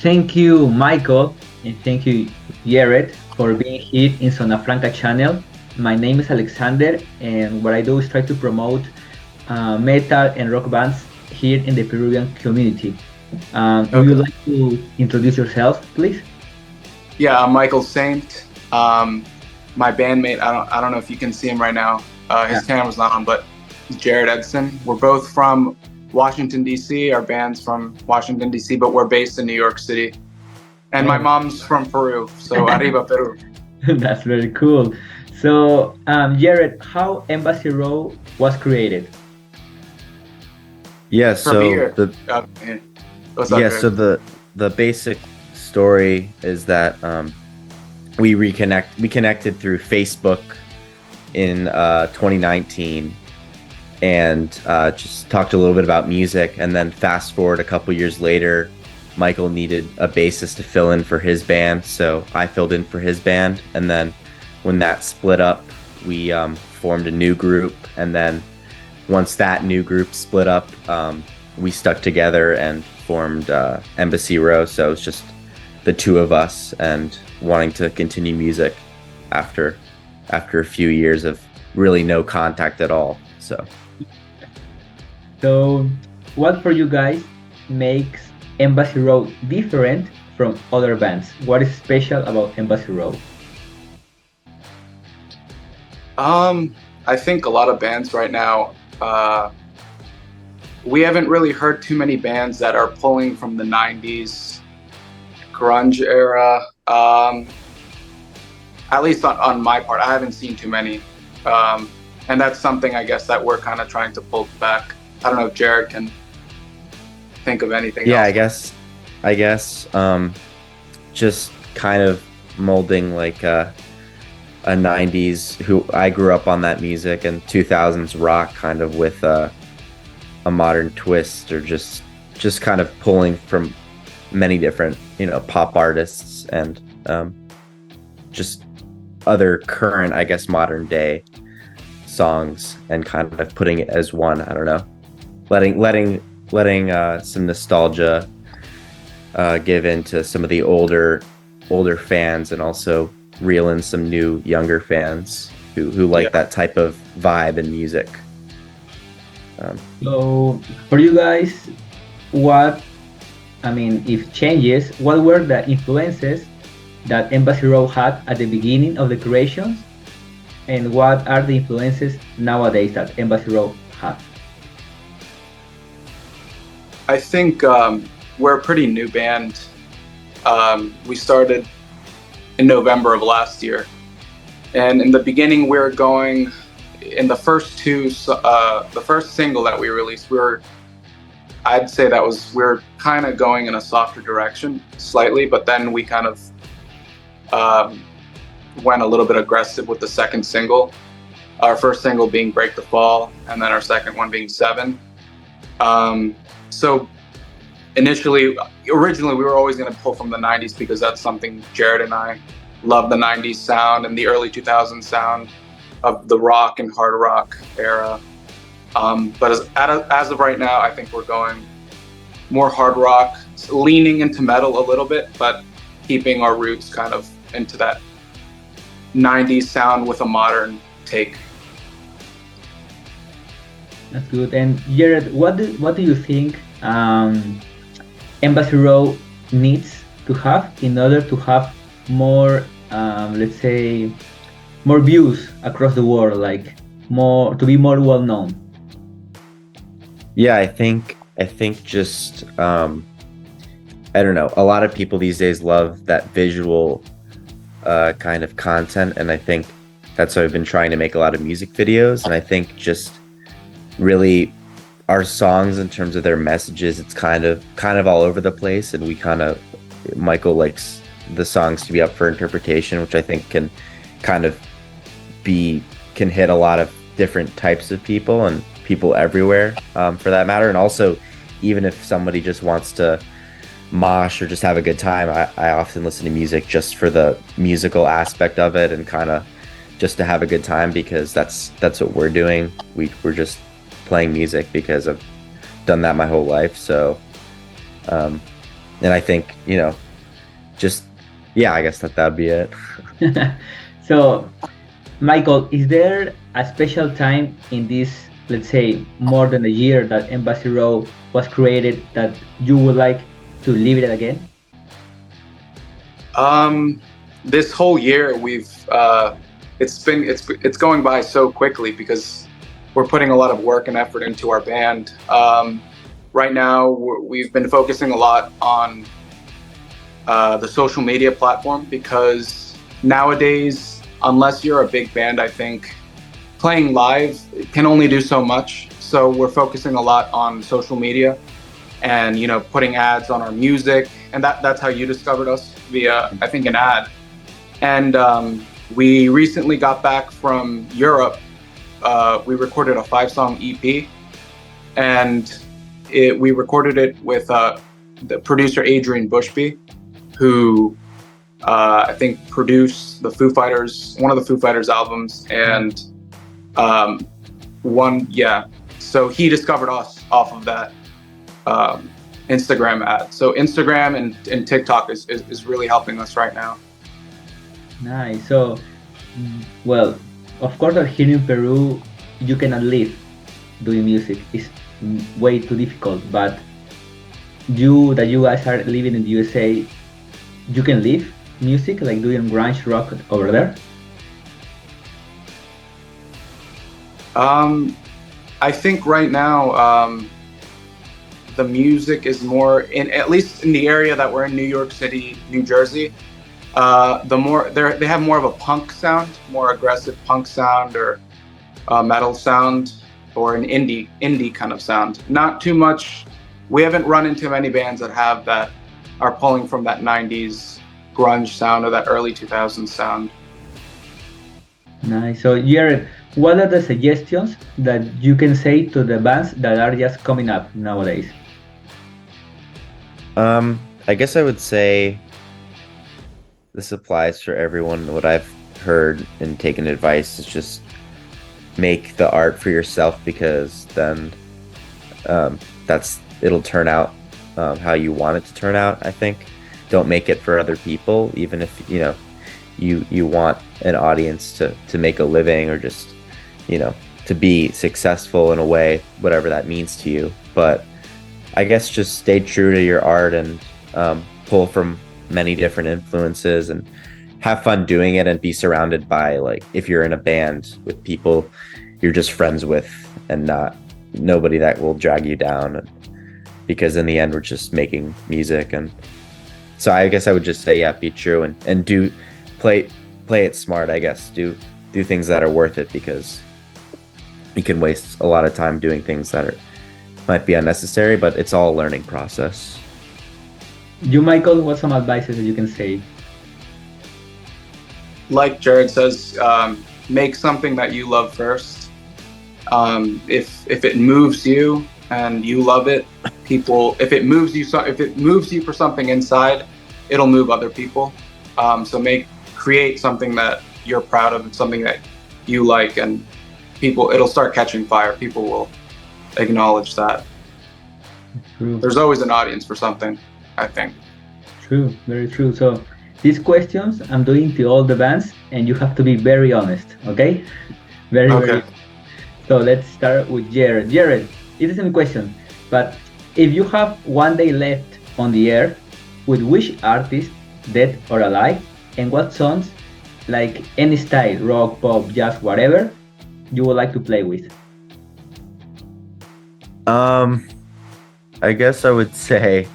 Thank you, Michael, and thank you, Jared, for being here in Zona Franca channel. My name is Alexander, and what I do is try to promote metal and rock bands here in the Peruvian community. Would you Okay. like to introduce yourself, please? Yeah, I'm Michael Saint. My bandmate, I don't know if you can see him right now. Yeah. His camera's not on, but Jared Edson. We're both from Washington, D.C. Our band's from Washington, D.C., but we're based in New York City. And my Oh, mom's from Peru, so arriba Peru. that's very cool. So, Jared, how EmbassyRowe was created? Yeah, From so here. the Okay. What's up, yeah, Jared? so the basic story is that we connected through Facebook in 2019 and just talked a little bit about music, and then fast forward a couple years later, Michael needed a bassist to fill in for his band, so I filled in for his band, and then when that split up, we formed a new group, and then once that new group split up, we stuck together and formed EmbassyRowe. So it's just the two of us and wanting to continue music after a few years of really no contact at all. So, what for you guys makes EmbassyRowe different from other bands? What is special about EmbassyRowe? I think a lot of bands right now, we haven't really heard too many bands that are pulling from the 90s grunge era. At least on my part, I haven't seen too many. And that's something I guess that we're kind of trying to pull back. I don't know if Jared can think of anything Yeah, else. I guess just kind of molding like a 90s who I grew up on that music, and 2000s rock kind of with a modern twist, or just kind of pulling from many different pop artists and just other current, I guess, modern day songs, and kind of putting it as one. I don't know, letting some nostalgia give into some of the older fans, and also reel in some new younger fans who like that type of vibe and music. So, for you guys, if changes, what were the influences that EmbassyRowe had at the beginning of the creations, and what are the influences nowadays that EmbassyRowe has? I think we're a pretty new band. We started in November of last year. And in the beginning, we were going, in the first the first single that we released, I'd say we're kind of going in a softer direction slightly, but then we kind of went a little bit aggressive with the second single. Our first single being Break the Fall, and then our second one being Seven. So originally we were always going to pull from the 90s because that's something Jared and I love, the 90s sound and the early 2000s sound of the rock and hard rock era. But as of right now, I think we're going more hard rock, leaning into metal a little bit, but keeping our roots kind of into that 90s sound with a modern take. That's good. And Jared, what do you think EmbassyRowe needs to have in order to have more, let's say, more views across the world, like more to be more well known? Yeah, I think just I don't know, a lot of people these days love that visual kind of content, and I think that's why I've been trying to make a lot of music videos. And I think just really our songs, in terms of their messages, it's kind of all over the place, and Michael likes the songs to be up for interpretation, which I think can hit a lot of different types of people, and people everywhere, for that matter. And also, even if somebody just wants to mosh or just have a good time, I often listen to music just for the musical aspect of it, and kind of just to have a good time, because that's what we're doing. We're just playing music because I've done that my whole life. So And I think, just, yeah, I guess that'd be it. So, Michael, is there a special time in this, let's say, more than a year that EmbassyRowe was created that you would like to live it again? This whole year it's going by so quickly because we're putting a lot of work and effort into our band. Right now, we've been focusing a lot on the social media platform because nowadays, unless you're a big band, I think playing live can only do so much. So we're focusing a lot on social media and, putting ads on our music. And that's how you discovered us, via, I think, an ad. And we recently got back from Europe. We recorded a 5-song EP, and we recorded it with the producer Adrian Bushby, who I think produced one of the Foo Fighters albums, and so he discovered us off of that Instagram ad. So Instagram and TikTok is really helping us right now. Nice. So, well, of course, here in Peru, you cannot live doing music. It's way too difficult. But you guys are living in the USA, you can live music, like doing grunge rock over there? I think right now, the music is more at least in the area that we're in, New York City, New Jersey. They have more of a punk sound, more aggressive punk sound, or metal sound, or an indie kind of sound. Not too much. We haven't run into many bands that are pulling from that 90s grunge sound or that early 2000s sound. Nice. So, Jared, what are the suggestions that you can say to the bands that are just coming up nowadays? I guess I would say this applies for everyone. What I've heard and taken advice is just make the art for yourself, because then it'll turn out how you want it to turn out. I think don't make it for other people, even if you want an audience to make a living, or just to be successful in a way, whatever that means to you. But I guess just stay true to your art and pull from many different influences and have fun doing it, and be surrounded by, like, if you're in a band, with people you're just friends with, and not nobody that will drag you down, because in the end we're just making music. And so I guess I would just say, yeah, be true and do play it smart. I guess do things that are worth it, because you can waste a lot of time doing things that might be unnecessary, but it's all a learning process. You, Michael, what some advices that you can say? Like Jared says, make something that you love first. If it moves you and you love it, if it moves you for something inside, it'll move other people. So create something that you're proud of, and something that you like, and it'll start catching fire. People will acknowledge that. True. There's always an audience for something, I think. True, very true. So these questions I'm doing to all the bands, and you have to be very honest, okay? Very. So let's start with Jared. Jared, it isn't a question, but if you have one day left on the earth, with which artist, dead or alive, and what songs, like any style, rock, pop, jazz, whatever, you would like to play with? I guess I would say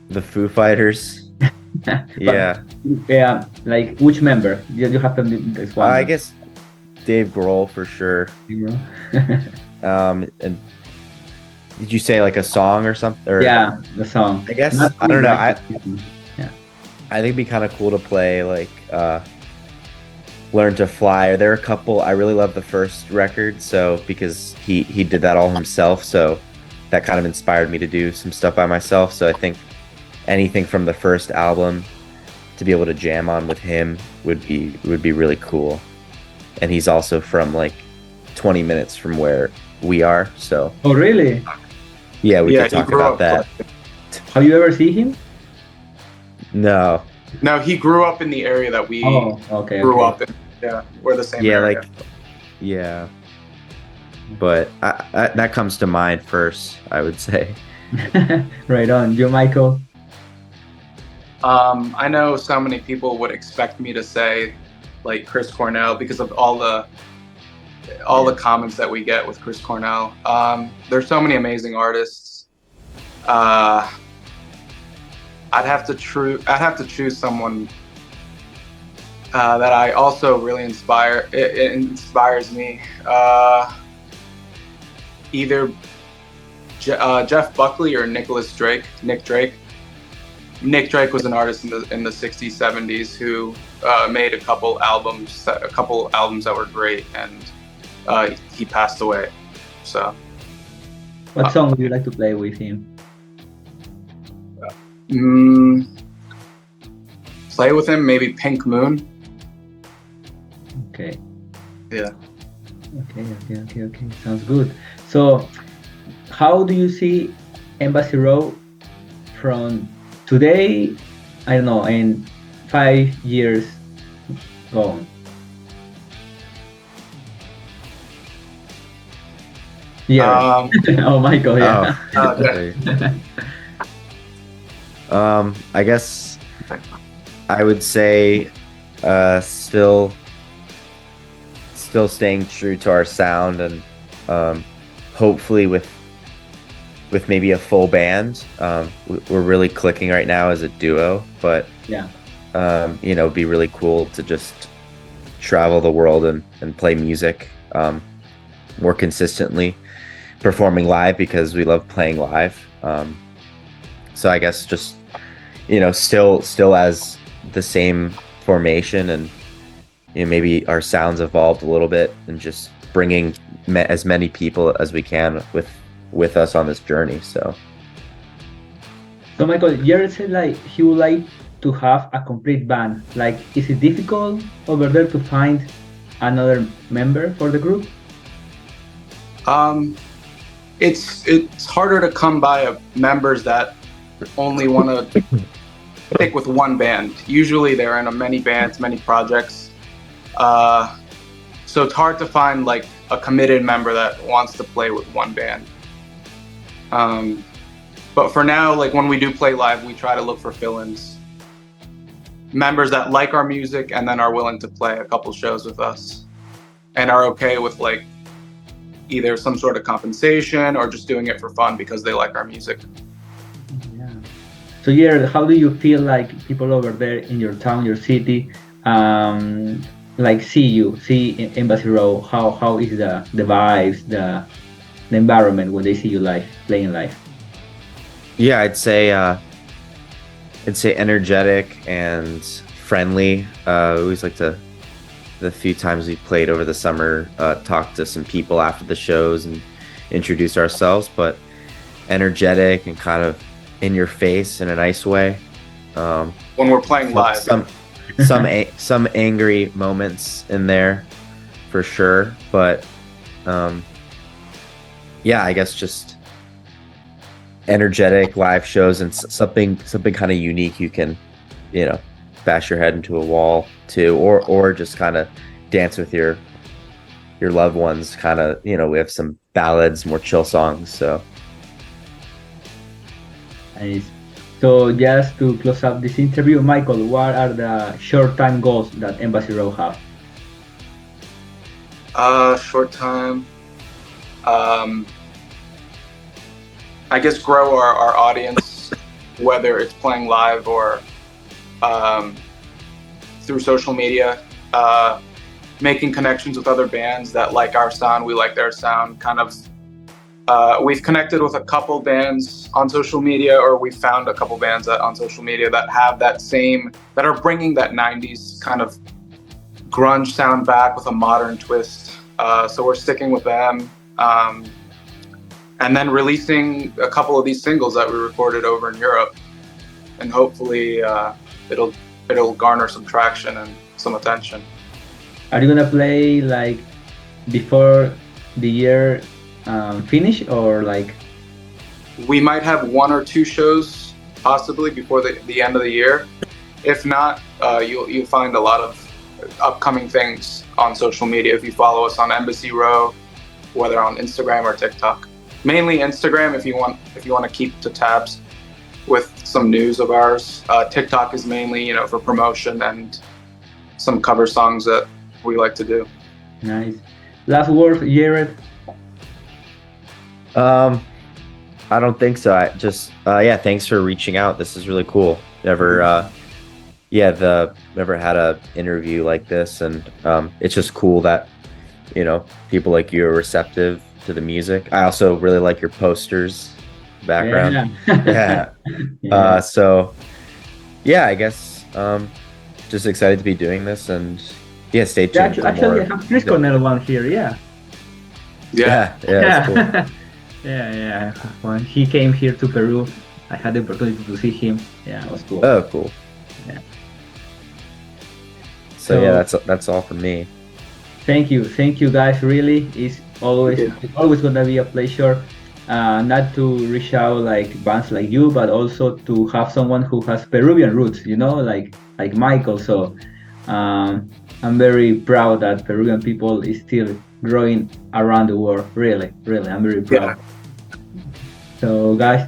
the Foo Fighters. Yeah. Yeah, like which member? You have to this one. I guess Dave Grohl for sure. And did you say like a song or something? Or, yeah, the song. I guess I don't know. I think it'd be kind of cool to play like Learn to Fly. There are a couple. I really love the first record, so because he did that all himself, so that kind of inspired me to do some stuff by myself. So I think anything from the first album to be able to jam on with him would be really cool. And he's also from like 20 minutes from where we are, so. Oh really? Yeah, we could talk about that. Have you ever seen him? No. No, he grew up in the area that we Okay. grew up in. Yeah, we're the same area. Yeah. But that comes to mind first, I would say. Right on. You, Michael? I know so many people would expect me to say like Chris Cornell because of all the comments that we get with Chris Cornell. There's so many amazing artists. I'd have to choose someone that I also really inspire. It inspires me. Either Jeff Buckley or Nick Drake. Nick Drake was an artist in the 60s, 70s who made a couple albums that were great, and he passed away. So, what song would you like to play with him? Play with him, maybe Pink Moon. Okay. Yeah. Okay. Sounds good. So, how do you see EmbassyRowe from today, I don't know, in 5 years going? Yeah. Oh, Michael, yeah. I guess I would say still staying true to our sound, and hopefully with maybe a full band. We're really clicking right now as a duo, but yeah, it'd be really cool to just travel the world and play music more consistently, performing live because we love playing live. So I guess just still as the same formation, and maybe our sounds evolved a little bit, and just bringing as many people as we can with us on this journey. So Michael, Jared said like he would like to have a complete band. Like, is it difficult over there to find another member for the group? It's harder to come by members that only want to stick with one band. Usually they're in many bands, many projects. So it's hard to find like a committed member that wants to play with one band. But for now, like when we do play live, we try to look for fill-ins. Members that like our music and then are willing to play a couple shows with us and are okay with like either some sort of compensation or just doing it for fun because they like our music. Yeah. So yeah, how do you feel like people over there in your town, your city, like see EmbassyRowe? How is the vibes, the environment when they see you live, playing live? Yeah, I'd say energetic and friendly. We always like to, the few times we played over the summer, talk to some people after the shows and introduce ourselves, but energetic and kind of in your face in a nice way. When we're playing live, some angry moments in there for sure, but yeah, I guess just energetic live shows and something kind of unique you can bash your head into a wall to, or just kind of dance with your loved ones. Kind of, we have some ballads, more chill songs. So nice. So just to close up this interview, Michael, what are the short-time goals that EmbassyRowe have? Short time. I guess grow our audience, whether it's playing live or through social media, making connections with other bands that like our sound, we like their sound. Kind of, we've connected with a couple bands on social media, or we found a couple bands on social media that have that are bringing that 90s kind of grunge sound back with a modern twist. So we're sticking with them. And then releasing a couple of these singles that we recorded over in Europe, and hopefully it'll garner some traction and some attention. Are you gonna play like before the year finish, or like We might have 1 or 2 shows possibly before the end of the year. If not, you'll find a lot of upcoming things on social media if you follow us on EmbassyRowe, whether on Instagram or TikTok. Mainly Instagram if you want to keep to tabs with some news of ours. TikTok is mainly, you know, for promotion and some cover songs that we like to do. Nice. Last word, Jared. I don't think so. I just thanks for reaching out. This is really cool. Never had a interview like this, and it's just cool that, you know, people like you are receptive to the music. I also really like your posters background. Yeah. I guess just excited to be doing this, and stay tuned. Actually, I have Chris Cornell one here. That's cool. Yeah. When he came here to Peru, I had the opportunity to see him. Yeah, it was cool. Oh, cool. Yeah. So that's all from me. Thank you guys. Really, it's always gonna be a pleasure. Not to reach out like bands like you, but also to have someone who has Peruvian roots. You know, like Michael. So I'm very proud that Peruvian people is still growing around the world. Really, I'm very proud. Yeah. So guys,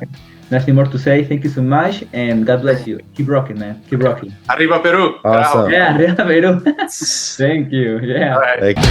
nothing more to say. Thank you so much, and God bless you. Keep rocking, man. Keep rocking. Arriba Peru. Awesome. Yeah, Arriba Peru. Thank you. Yeah. All right. Thank you.